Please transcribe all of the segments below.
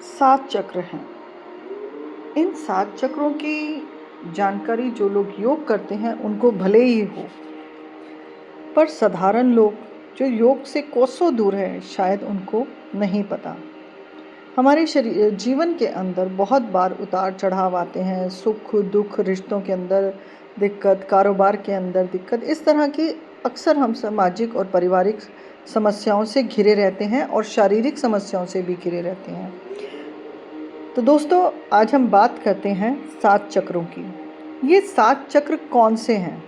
सात चक्र हैं। इन सात चक्रों की जानकारी जो लोग योग करते हैं उनको भले ही हो, पर साधारण लोग जो योग से कोसों दूर है शायद उनको नहीं पता। हमारे शरीर जीवन के अंदर बहुत बार उतार चढ़ाव आते हैं, सुख दुख, रिश्तों के अंदर दिक्कत, कारोबार के अंदर दिक्कत, इस तरह की अक्सर हम सामाजिक और पारिवारिक समस्याओं से घिरे रहते हैं और शारीरिक समस्याओं से भी घिरे रहते हैं। तो दोस्तों, आज हम बात करते हैं सात चक्रों की। ये सात चक्र कौन से हैं?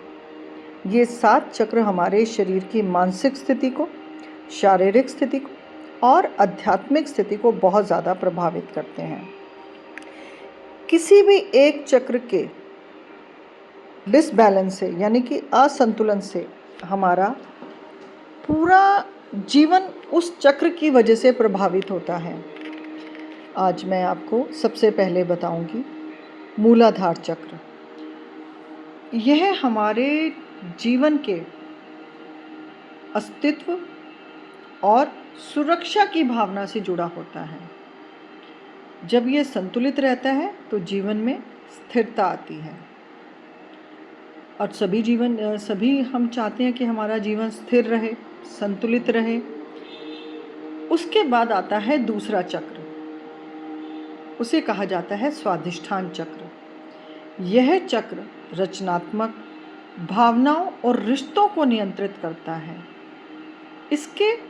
ये सात चक्र हमारे शरीर की मानसिक स्थिति को, शारीरिक स्थिति को और आध्यात्मिक स्थिति को बहुत ज़्यादा प्रभावित करते हैं। किसी भी एक चक्र के डिसबैलेंस से, यानी कि असंतुलन से, हमारा पूरा जीवन उस चक्र की वजह से प्रभावित होता है। आज मैं आपको सबसे पहले बताऊंगी मूलाधार चक्र। यह हमारे जीवन के अस्तित्व और सुरक्षा की भावना से जुड़ा होता है। जब यह संतुलित रहता है तो जीवन में स्थिरता आती है और सभी हम चाहते हैं कि हमारा जीवन स्थिर रहे, संतुलित रहे। उसके बाद आता है दूसरा चक्र, उसे कहा जाता है स्वाधिष्ठान चक्र। यह चक्र रचनात्मक भावनाओं और रिश्तों को नियंत्रित करता है। इसके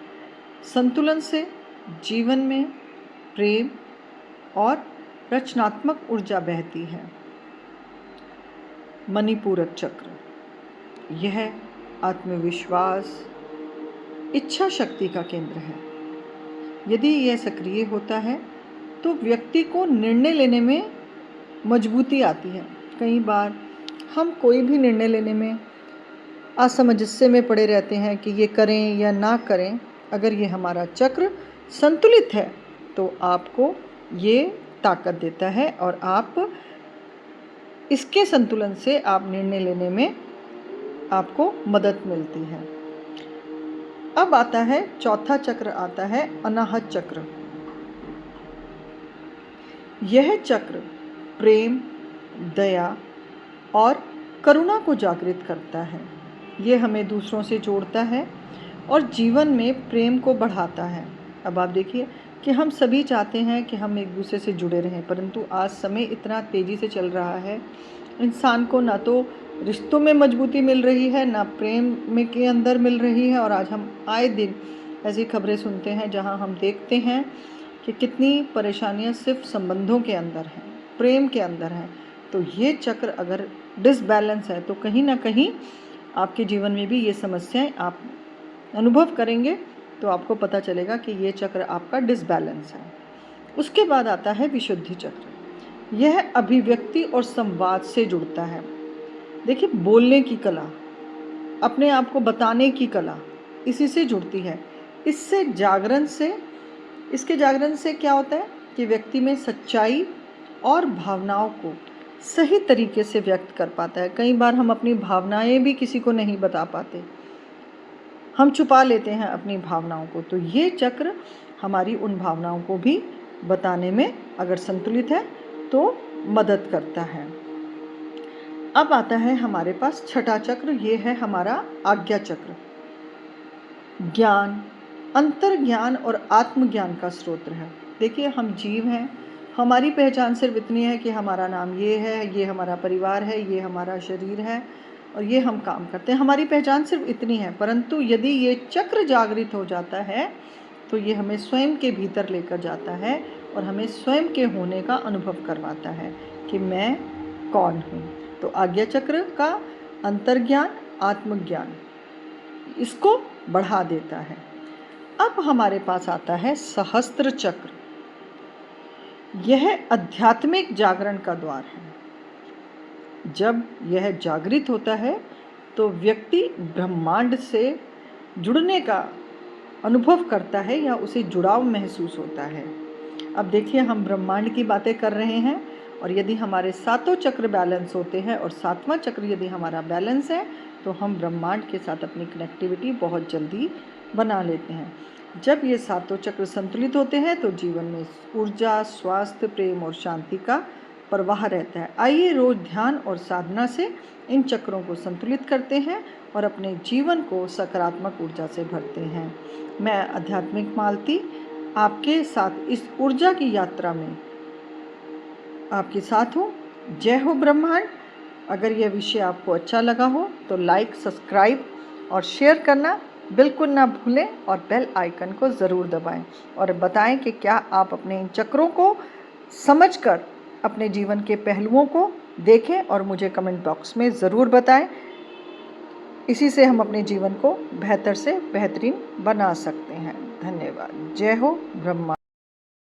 संतुलन से जीवन में प्रेम और रचनात्मक ऊर्जा बहती है। मणिपूरक चक्र, यह आत्मविश्वास, इच्छा शक्ति का केंद्र है। यदि यह सक्रिय होता है तो व्यक्ति को निर्णय लेने में मजबूती आती है। कई बार हम कोई भी निर्णय लेने में असमंजस में पड़े रहते हैं कि ये करें या ना करें। अगर ये हमारा चक्र संतुलित है तो आपको ये ताकत देता है और आप इसके संतुलन से आप निर्णय लेने में आपको मदद मिलती है। अब आता है चौथा चक्र, आता है अनाहत चक्र। यह चक्र प्रेम, दया और करुणा को जागृत करता है। यह हमें दूसरों से जोड़ता है और जीवन में प्रेम को बढ़ाता है। अब आप देखिए कि हम सभी चाहते हैं कि हम एक दूसरे से जुड़े रहें, परंतु आज समय इतना तेज़ी से चल रहा है, इंसान को ना तो रिश्तों में मजबूती मिल रही है, ना प्रेम में के अंदर मिल रही है। और आज हम आए दिन ऐसी खबरें सुनते हैं जहां हम देखते हैं कि कितनी परेशानियां सिर्फ संबंधों के अंदर हैं, प्रेम के अंदर हैं। तो ये चक्र अगर डिसबैलेंस है तो कहीं ना कहीं आपके जीवन में भी ये समस्याएं आप अनुभव करेंगे, तो आपको पता चलेगा कि ये चक्र आपका डिसबैलेंस है। उसके बाद आता है विशुद्धि चक्र। यह अभिव्यक्ति और संवाद से जुड़ता है। देखिए, बोलने की कला, अपने आप को बताने की कला, इसी से जुड़ती है। इसके जागरण से क्या होता है कि व्यक्ति में सच्चाई और भावनाओं को सही तरीके से व्यक्त कर पाता है। कई बार हम अपनी भावनाएं भी किसी को नहीं बता पाते, हम छुपा लेते हैं अपनी भावनाओं को। तो ये चक्र हमारी उन भावनाओं को भी बताने में अगर संतुलित है तो मदद करता है। अब आता है हमारे पास छठा चक्र, ये है हमारा आज्ञा चक्र। ज्ञान, अंतर्ज्ञान और आत्मज्ञान का स्रोत है। देखिए, हम जीव हैं, हमारी पहचान सिर्फ इतनी है कि हमारा नाम ये है, ये हमारा परिवार है, ये हमारा शरीर है और ये हम काम करते हैं। हमारी पहचान सिर्फ इतनी है, परंतु यदि ये चक्र जागृत हो जाता है तो ये हमें स्वयं के भीतर लेकर जाता है और हमें स्वयं के होने का अनुभव करवाता है कि मैं कौन हूँ। तो आज्ञा चक्र का अंतर्ज्ञान, आत्मज्ञान, इसको बढ़ा देता है। अब हमारे पास आता है सहस्त्र चक्र। यह आध्यात्मिक जागरण का द्वार है। जब यह जागृत होता है तो व्यक्ति ब्रह्मांड से जुड़ने का अनुभव करता है या उसे जुड़ाव महसूस होता है। अब देखिए, हम ब्रह्मांड की बातें कर रहे हैं और यदि हमारे सातों चक्र बैलेंस होते हैं और सातवां चक्र यदि हमारा बैलेंस है तो हम ब्रह्मांड के साथ अपनी कनेक्टिविटी बहुत जल्दी बना लेते हैं। जब ये सातों चक्र संतुलित होते हैं तो जीवन में ऊर्जा, स्वास्थ्य, प्रेम और शांति का प्रवाह रहता है। आइए रोज ध्यान और साधना से इन चक्रों को संतुलित करते हैं और अपने जीवन को सकारात्मक ऊर्जा से भरते हैं। मैं आध्यात्मिक मालती आपके साथ इस ऊर्जा की यात्रा में आपके साथ हूँ। जय हो ब्रह्मांड। अगर यह विषय आपको अच्छा लगा हो तो लाइक, सब्सक्राइब और शेयर करना बिल्कुल ना भूलें और बेल आइकन को ज़रूर दबाएं और बताएं कि क्या आप अपने इन चक्रों को समझकर अपने जीवन के पहलुओं को देखें और मुझे कमेंट बॉक्स में ज़रूर बताएं। इसी से हम अपने जीवन को बेहतर से बेहतरीन बना सकते हैं। धन्यवाद। जय हो ब्रह्मा।